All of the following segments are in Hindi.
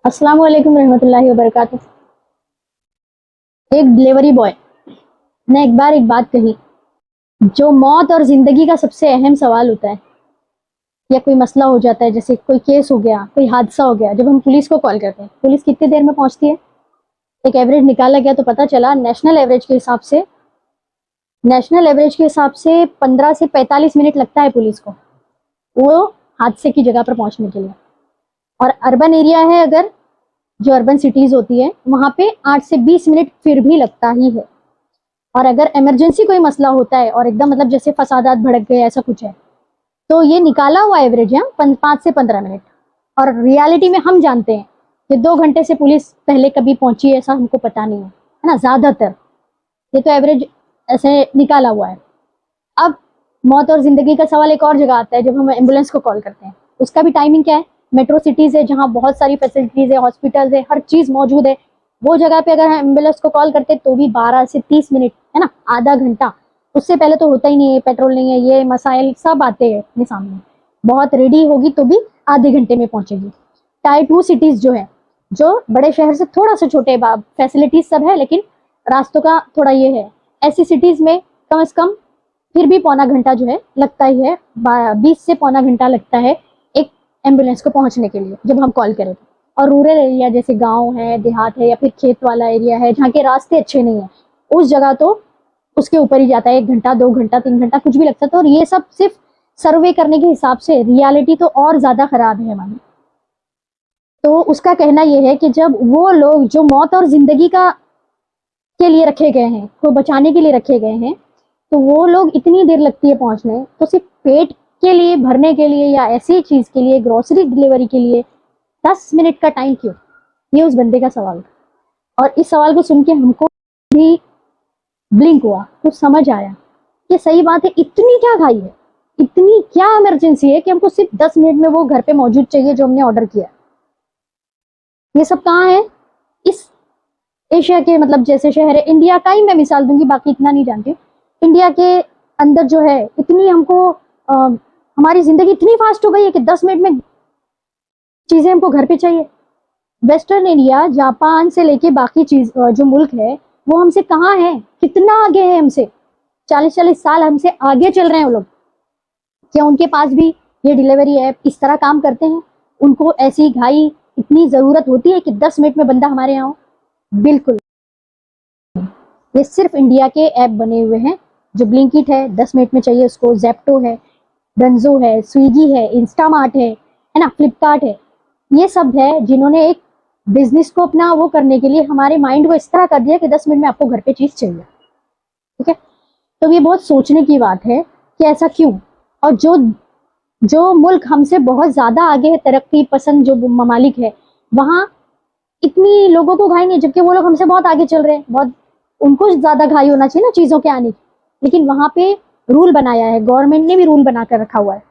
अस्सलाम वालेकुम रहमतुल्लाहि व बरकातुहू। एक डिलीवरी बॉय ने एक बार एक बात कही, जो मौत और जिंदगी का सबसे अहम सवाल होता है या कोई मसला हो जाता है, जैसे कोई केस हो गया, कोई हादसा हो गया, जब हम पुलिस को कॉल करते हैं, पुलिस कितनी देर में पहुंचती है? एक एवरेज निकाला गया तो पता चला नेशनल एवरेज के हिसाब से 15 से 45 मिनट लगता है पुलिस को वो हादसे की जगह पर पहुंचने के लिए। और अर्बन एरिया है, अगर जो अर्बन सिटीज होती है वहां पे 8 से 20 मिनट फिर भी लगता ही है। और अगर इमरजेंसी कोई मसला होता है और एकदम मतलब जैसे फसादात भड़क गए ऐसा कुछ है, तो ये निकाला हुआ एवरेज है 5 से 15 मिनट। और रियलिटी में हम जानते हैं कि 2 घंटे से पुलिस पहले कभी पहुंची है ऐसा हमको पता नहीं है ना, ज्यादातर ये तो एवरेज ऐसे निकाला हुआ है। अब मौत और जिंदगी का सवाल एक और जगह आता है, जब हम एम्बुलेंस को कॉल करते हैं उसका भी टाइमिंग क्या है? मेट्रो सिटीज है जहाँ बहुत सारी फैसिलिटीज है, हॉस्पिटल्स है, हर चीज मौजूद है, वो जगह पे अगर हम एम्बुलेंस को कॉल करते हैं तो भी 12 से 30 मिनट, है ना, आधा घंटा। उससे पहले तो होता ही नहीं है, पेट्रोल नहीं है, ये मसाइल सब आते हैं अपने सामने। बहुत रेडी होगी तो भी आधे घंटे में पहुंचेगी। टायर 2 सिटीज जो है, जो बड़े शहर से थोड़ा सा छोटे, फैसिलिटीज सब है लेकिन रास्तों का थोड़ा ये है, ऐसी सिटीज में कम से कम फिर भी पौना घंटा जो है लगता ही है, 20 से पौना घंटा लगता है एक एम्बुलेंस को पहुंचने के लिए जब हम कॉल करें। और रूरल एरिया जैसे गांव है, देहात है या फिर खेत वाला एरिया है जहाँ के रास्ते अच्छे नहीं है, उस जगह तो उसके ऊपर ही जाता है, 1 घंटा 2 घंटा 3 घंटा कुछ भी लगता है। तो ये सब सिर्फ सर्वे करने के हिसाब से, रियलिटी तो और ज्यादा खराब है हमारी। तो उसका कहना यह है कि जब वो लोग जो मौत और जिंदगी का के लिए रखे गए हैं, को बचाने के लिए रखे गए हैं, तो वो लोग इतनी देर लगती है पहुंचने, तो सिर्फ पेट के लिए भरने के लिए या ऐसी चीज के लिए, ग्रोसरी डिलीवरी के लिए 10 मिनट का टाइम क्यों? ये उस बंदे का सवाल था। और इस सवाल को सुन के हमको भी ब्लिंक हुआ, कुछ समझ आया कि सही बात है, इतनी क्या घाई है, इतनी क्या इमरजेंसी है कि हमको सिर्फ 10 मिनट में वो घर पे मौजूद चाहिए जो हमने ऑर्डर किया। ये सब कहाँ है? इस एशिया के मतलब जैसे शहर है, इंडिया का ही मैं मिसाल दूंगी, बाकी इतना नहीं जानती। इंडिया के अंदर जो है, इतनी हमको हमारी जिंदगी इतनी फास्ट हो गई है कि 10 मिनट में चीजें हमको घर पे चाहिए। वेस्टर्न इंडिया, जापान से लेके बाकी चीज जो मुल्क है, वो हमसे कहाँ है, कितना आगे है हमसे, 40-40 साल हमसे आगे चल रहे हैं वो लोग। क्या उनके पास भी ये डिलीवरी ऐप इस तरह काम करते हैं? उनको ऐसी घाई, इतनी जरूरत होती है कि 10 मिनट में बंदा हमारे यहाँ हो? बिल्कुल। ये सिर्फ इंडिया के ऐप बने हुए हैं, जो ब्लिंकिट है 10 मिनट में चाहिए उसको, जेप्टो है, डंजो है, स्विगी है, इंस्टामार्ट है ना, फ्लिपकार्ट है। ये सब है जिन्होंने एक बिजनेस को अपना वो करने के लिए हमारे माइंड को इस तरह कर दिया कि 10 मिनट में आपको घर पे चीज चाहिए। ठीक है, तो ये बहुत सोचने की बात है कि ऐसा क्यों। और जो जो मुल्क हमसे बहुत ज्यादा आगे है, तरक्की पसंद जो ममालिक है, वहाँ इतनी लोगों को घाई नहीं, जबकि वो लोग हमसे बहुत आगे चल रहे हैं, बहुत उनको ज्यादा घाई होना चाहिए ना चीजों के आने की। लेकिन वहां पे रूल बनाया है, गवर्नमेंट ने भी रूल बनाकर रखा हुआ है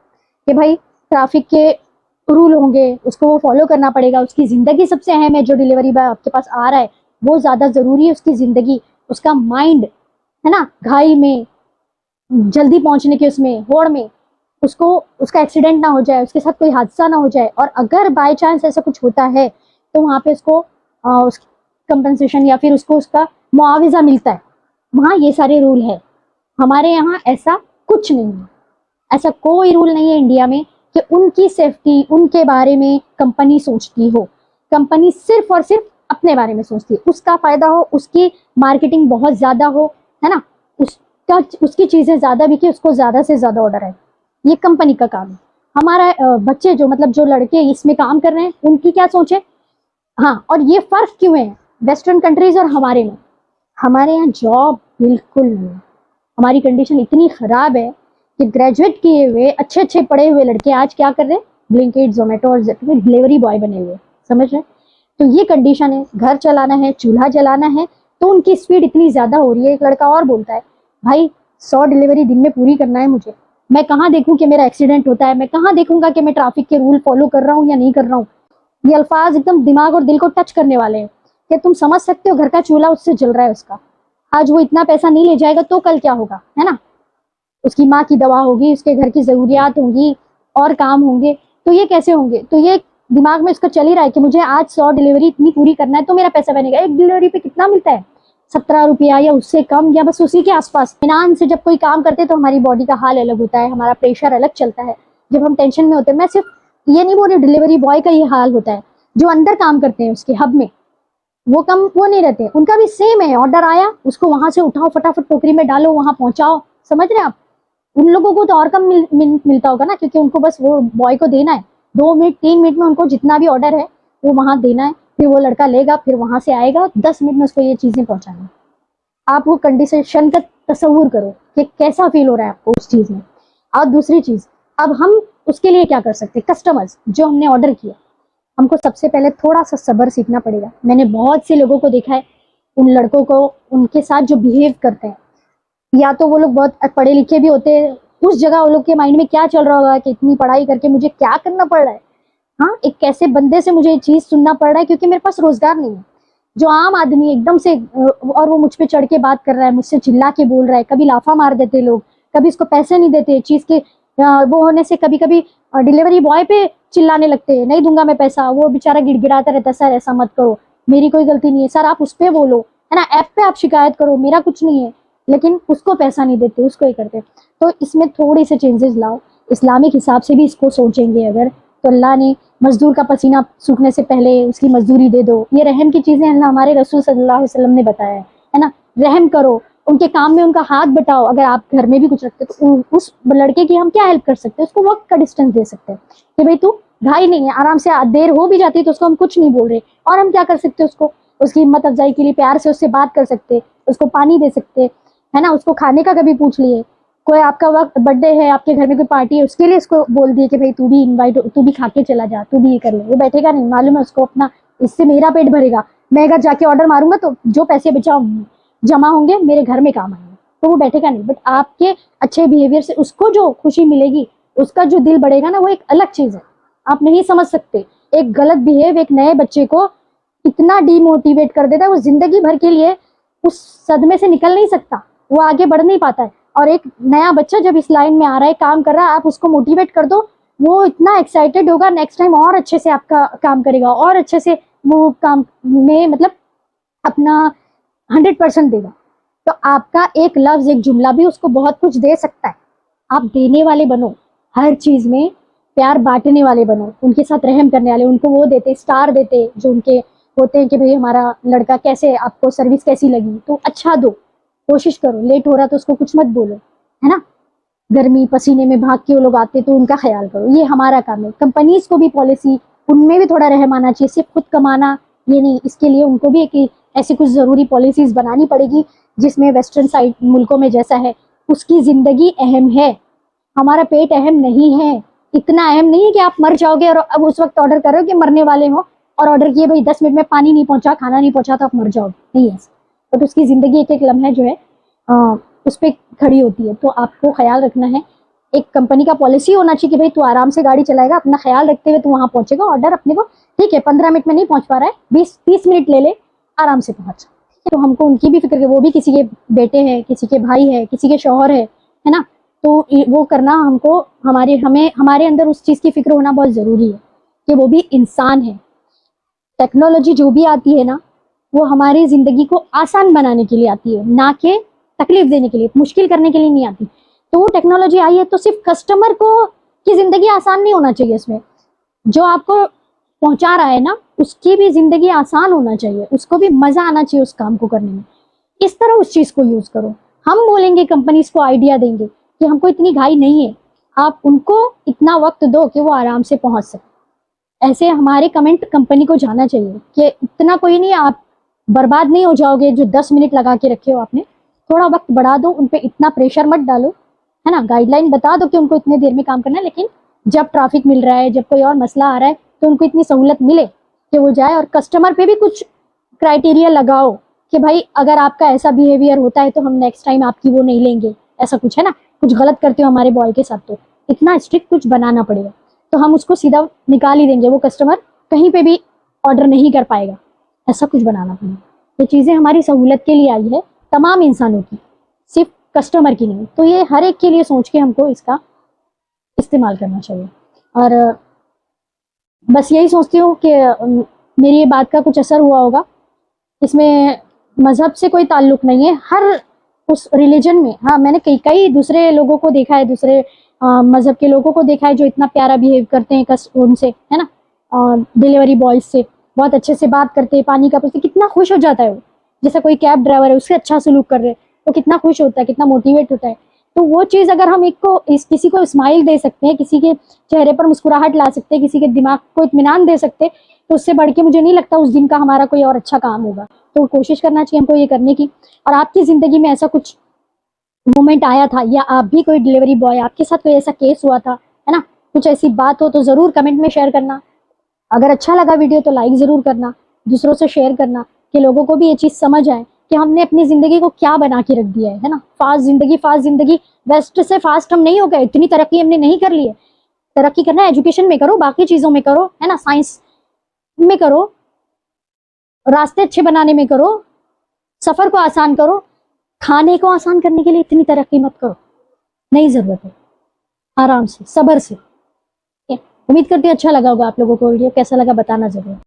कि भाई ट्रैफिक के रूल होंगे, उसको वो फॉलो करना पड़ेगा। उसकी जिंदगी सबसे अहम है, जो डिलीवरी बॉय आपके पास आ रहा है वो ज्यादा जरूरी है, उसकी जिंदगी, उसका माइंड, है ना, घाई में जल्दी पहुंचने के उसमें होड़ में उसको, उसका एक्सीडेंट ना हो जाए, उसके साथ कोई हादसा ना हो जाए। और अगर बाय चांस ऐसा कुछ होता है तो वहां पे उसको उसकी कंपनसेशन या फिर उसको उसका मुआवजा मिलता है। वहाँ ये सारे रूल है। हमारे यहाँ ऐसा कुछ नहीं है, ऐसा कोई रूल नहीं है इंडिया में कि उनकी सेफ्टी, उनके बारे में कंपनी सोचती हो। कंपनी सिर्फ और सिर्फ अपने बारे में सोचती है, उसका फायदा हो, उसकी मार्केटिंग बहुत ज्यादा हो, है ना, उसका उसकी चीजें ज्यादा बिके, उसको ज्यादा से ज्यादा ऑर्डर है, ये कंपनी का काम है। हमारा बच्चे जो मतलब जो लड़के इसमें काम कर रहे हैं, उनकी क्या सोच है? हाँ, और ये फर्क क्यों है वेस्टर्न कंट्रीज और हमारे में? हमारे यहाँ जॉब बिल्कुल नहीं है। हमारी कंडीशन इतनी खराब है कि ग्रेजुएट किए हुए अच्छे अच्छे पढ़े हुए लड़के आज क्या कर रहे हैं? ब्लिंकिट, जोमेटो और डिलीवरी बॉय बने हुए, समझ रहे? तो ये कंडीशन है, घर चलाना है, चूल्हा जलाना है, तो उनकी स्पीड इतनी ज्यादा हो रही है। एक लड़का और बोलता है, भाई 100 डिलीवरी दिन में पूरी करना है मुझे, मैं कहाँ देखूं कि मेरा एक्सीडेंट होता है, मैं कहाँ देखूंगा कि मैं ट्रैफिक के रूल फॉलो कर रहा हूँ या नहीं कर रहा हूँ। ये अल्फाज एकदम दिमाग और दिल को टच करने वाले हैं कि तुम समझ सकते हो घर का चूल्हा उससे जल रहा है उसका, आज वो इतना पैसा नहीं ले जाएगा तो कल क्या होगा, है ना, उसकी माँ की दवा होगी, उसके घर की जरूरियात होंगी और काम होंगे, तो ये कैसे होंगे? तो ये दिमाग में उसका चल ही रहा है कि मुझे आज 100 डिलीवरी इतनी पूरी करना है तो मेरा पैसा बनेगा। एक डिलीवरी पे कितना मिलता है, 17 रुपया या उससे कम या बस उसी के आसपास। इत्मीनान से जब कोई काम करते हैं तो हमारी बॉडी का हाल अलग होता है, हमारा प्रेशर अलग चलता है जब हम टेंशन में होते हैं। मैं सिर्फ ये नहीं बोल रही डिलीवरी बॉय का ये हाल होता है, जो अंदर काम करते हैं उसके हब में, वो नहीं रहते, उनका भी सेम है। ऑर्डर आया, उसको वहां से उठाओ, फटाफट टोकरी में डालो, वहां पहुंचाओ। समझ रहे हैं आप? उन लोगों को तो और कम मिलता होगा ना, क्योंकि उनको बस वो बॉय को देना है, 2 मिनट 3 मिनट में उनको जितना भी ऑर्डर है वो वहां देना है, फिर वो लड़का लेगा, फिर वहां से आएगा, 10 मिनट में उसको ये चीजें पहुंचाना। आप वो कंडीशन का तस्वुर करो कि कैसा फील हो रहा है आपको उस चीज में। और दूसरी चीज, अब हम उसके लिए क्या कर सकते हैं? कस्टमर्स जो हमने ऑर्डर किया, हमको सबसे पहले थोड़ा सा सब्र सीखना पड़ेगा। मैंने बहुत से लोगों को देखा है, उन लड़कों को, उनके साथ जो बिहेव करते हैं, या तो वो लोग बहुत पढ़े लिखे भी होते हैं, उस जगह वो लोग के माइंड में क्या चल रहा होगा कि इतनी पढ़ाई करके मुझे क्या करना पड़ रहा है, हाँ, एक कैसे बंदे से मुझे ये चीज सुनना पड़ रहा है क्योंकि मेरे पास रोजगार नहीं है। जो आम आदमी एकदम से और वो मुझ पे चढ़ के बात कर रहा है, मुझसे चिल्ला के बोल रहा है, कभी लाफा मार देते लोग, कभी इसको पैसे नहीं देते चीज के वो होने से, कभी कभी डिलीवरी बॉय पे चिल्लाने लगते हैं, नहीं दूंगा मैं पैसा, वो बेचारा गिड़गिड़ाता रहता है, सर ऐसा मत करो, मेरी कोई गलती नहीं है, सर आप उस पे बोलो, है ना, ऐप पे आप शिकायत करो, मेरा कुछ नहीं है, लेकिन उसको पैसा नहीं देते, उसको ही करते। तो इसमें थोड़े से चेंजेस लाओ, इस्लामिक हिसाब से भी इसको सोचेंगे अगर, तो अल्लाह ने मजदूर का पसीना सूखने से पहले उसकी मजदूरी दे दो, ये रहम की चीजें अल्लाह हमारे रसूल सल्लल्लाहु अलैहि वसल्लम ने बताया है ना। रहम करो, उनके काम में उनका हाथ बटाओ। अगर आप घर में भी कुछ रखते तो उस लड़के की हम क्या हेल्प कर सकते हैं? उसको वक्त का डिस्टेंस दे सकते हैं कि भाई तू घाई नहीं है, आराम से, देर हो भी जाती है तो उसको हम कुछ नहीं बोल रहे, और हम क्या कर सकते हैं? उसको उसकी हिम्मत अफजाई के लिए प्यार से उससे बात कर सकते, उसको पानी दे सकते, है ना, उसको खाने का कभी पूछ लिए, कोई आपका वक्त बर्थडे है, आपके घर में कोई पार्टी है, उसके लिए उसको बोल दिए कि भाई तू भी इनवाइट, तू भी खा के चला जा, तू भी ये कर ले। वो बैठेगा नहीं, मालूम है उसको अपना, इससे मेरा पेट भरेगा, मैं अगर जाके ऑर्डर मारूंगा तो जो पैसे जमा होंगे मेरे घर में काम आएंगे, तो वो बैठेगा नहीं। बट आपके अच्छे बिहेवियर से उसको जो खुशी मिलेगी, उसका जो दिल बढ़ेगा ना, वो एक अलग चीज है, आप नहीं समझ सकते। एक गलत बिहेव एक नए बच्चे को इतना डीमोटिवेट कर देता है, वो जिंदगी भर के लिए उस सदमे से निकल नहीं सकता, वो आगे बढ़ नहीं पाता है। और एक नया बच्चा जब इस लाइन में आ रहा है, काम कर रहा है, आप उसको मोटिवेट कर दो, वो इतना एक्साइटेड होगा, नेक्स्ट टाइम और अच्छे से आपका काम करेगा, और अच्छे से वो काम में मतलब अपना 100% देगा। तो आपका एक लफ्ज, एक जुमला भी उसको बहुत कुछ दे सकता है। आप देने वाले बनो, हर चीज में प्यार बांटने वाले बनो, उनके साथ रहम करने वाले, उनको वो देते, स्टार देते जो उनके होते हैं कि भाई हमारा लड़का कैसे, आपको सर्विस कैसी लगी, तो अच्छा दो, कोशिश करो। लेट हो रहा तो उसको कुछ मत बोलो, है ना, गर्मी पसीने में भाग के वो लोग आते तो उनका ख्याल करो, ये हमारा काम है। कंपनीज को भी पॉलिसी, उनमें भी थोड़ा रहम आना चाहिए, सिर्फ खुद कमाना ये नहीं, इसके लिए उनको भी एक ऐसी कुछ जरूरी पॉलिसीज बनानी पड़ेगी जिसमें वेस्टर्न साइड मुल्कों में जैसा है, उसकी जिंदगी अहम है, हमारा पेट अहम नहीं है। इतना अहम नहीं है कि आप मर जाओगे और अब उस वक्त ऑर्डर करो कि मरने वाले हो और ऑर्डर किए, भाई 10 मिनट में पानी नहीं पहुंचा, खाना नहीं पहुंचा तो आप मर जाओगे, नहीं है। बट उसकी जिंदगी एक एक लम्हा जो है उस पर खड़ी होती है, तो आपको ख्याल रखना है। एक कंपनी का पॉलिसी होना चाहिए कि भाई तू आराम से गाड़ी चलाएगा, अपना ख्याल रखते हुए तू वहां पहुंचेगा, ऑर्डर अपने को ठीक है 15 मिनट में नहीं पहुंच पा रहा है, 20-30 मिनट ले ले, आराम से पहुंच। तो हमको उनकी भी फिक्र है, वो भी किसी के बेटे हैं, किसी के भाई है, किसी के शौहर है ना, तो वो करना हमको, हमारे अंदर उस चीज की फिक्र होना बहुत जरूरी है कि वो भी इंसान है। टेक्नोलॉजी जो भी आती है ना, वो हमारी जिंदगी को आसान बनाने के लिए आती है, ना कि तकलीफ देने के लिए, मुश्किल करने के लिए नहीं आती। तो वो टेक्नोलॉजी आई है तो सिर्फ कस्टमर को की जिंदगी आसान नहीं होना चाहिए, इसमें जो आपको पहुंचा रहा है ना उसकी भी जिंदगी आसान होना चाहिए, उसको भी मजा आना चाहिए उस काम को करने में। इस तरह उस चीज को यूज करो। हम बोलेंगे, कंपनीज को आइडिया देंगे कि हमको इतनी घाई नहीं है, आप उनको इतना वक्त दो कि वो आराम से पहुंच सके। ऐसे हमारे कमेंट कंपनी को जाना चाहिए कि इतना कोई नहीं, आप बर्बाद नहीं हो जाओगे जो 10 मिनट लगा के रखे हो आपने, थोड़ा वक्त बढ़ा दो, उन पे इतना प्रेशर मत डालो, है ना, गाइडलाइन बता दो कि उनको इतने देर में काम करना है, लेकिन जब ट्रैफिक मिल रहा है, जब कोई और मसला आ रहा है तो उनको इतनी सहूलत मिले कि वो जाए। और कस्टमर पे भी कुछ क्राइटेरिया लगाओ कि भाई अगर आपका ऐसा बिहेवियर होता है तो हम नेक्स्ट टाइम आपकी वो नहीं लेंगे, ऐसा कुछ, है ना, कुछ गलत करते हो हमारे बॉय के साथ तो इतना स्ट्रिक्ट कुछ बनाना पड़ेगा, तो हम उसको सीधा निकाल ही देंगे, वो कस्टमर कहीं पे भी ऑर्डर नहीं कर पाएगा, ऐसा कुछ बनाना पड़ेगा। ये चीज़ें हमारी सहूलत के लिए आई है, तमाम इंसानों की, सिर्फ कस्टमर की नहीं। तो ये हर एक के लिए सोच के हमको इसका इस्तेमाल करना चाहिए। और बस यही सोचती हूँ कि मेरी ये बात का कुछ असर हुआ होगा। इसमें मजहब से कोई ताल्लुक नहीं है, हर उस रिलीजन में। हाँ, मैंने कई कई दूसरे लोगों को देखा है, दूसरे मजहब के लोगों को देखा है जो इतना प्यारा बिहेव करते हैं उनसे, है ना, डिलीवरी बॉयज से बहुत अच्छे से बात करते हैं, पानी का पूछते, कितना खुश हो जाता है वो। जैसे कोई कैब ड्राइवर है, उससे अच्छा सलूक कर रहे हैं, वो कितना खुश होता है, कितना मोटिवेट होता है। तो वो चीज़ अगर हम किसी को स्माइल दे सकते हैं, किसी के चेहरे पर मुस्कुराहट ला सकते हैं, किसी के दिमाग को इत्मीनान दे सकते हैं, तो उससे बढ़ के मुझे नहीं लगता उस दिन का हमारा कोई और अच्छा काम होगा। तो कोशिश करना चाहिए हमको ये करने की। और आपकी ज़िंदगी में ऐसा कुछ मोमेंट आया था, या आप भी कोई डिलीवरी बॉय, आपके साथ कोई ऐसा केस हुआ था, है ना, कुछ ऐसी बात हो तो ज़रूर कमेंट में शेयर करना। अगर अच्छा लगा वीडियो तो लाइक ज़रूर करना, दूसरों से शेयर करना, कि लोगों को भी ये चीज़ समझ आए कि हमने अपनी ज़िंदगी को क्या बना के रख दिया है ना। फास्ट ज़िंदगी, वेस्ट से फास्ट हम नहीं हो गए, इतनी तरक्की हमने नहीं कर ली है। तरक्की करना है एजुकेशन में करो, बाकी चीज़ों में करो, है ना, साइंस में करो, रास्ते अच्छे बनाने में करो, सफ़र को आसान करो। खाने को आसान करने के लिए इतनी तरक्की मत करो, नहीं ज़रूरत है। आराम से, सब्र से। उम्मीद करती हूँ अच्छा लगा होगा आप लोगों को वीडियो। कैसा लगा बताना ज़रूर।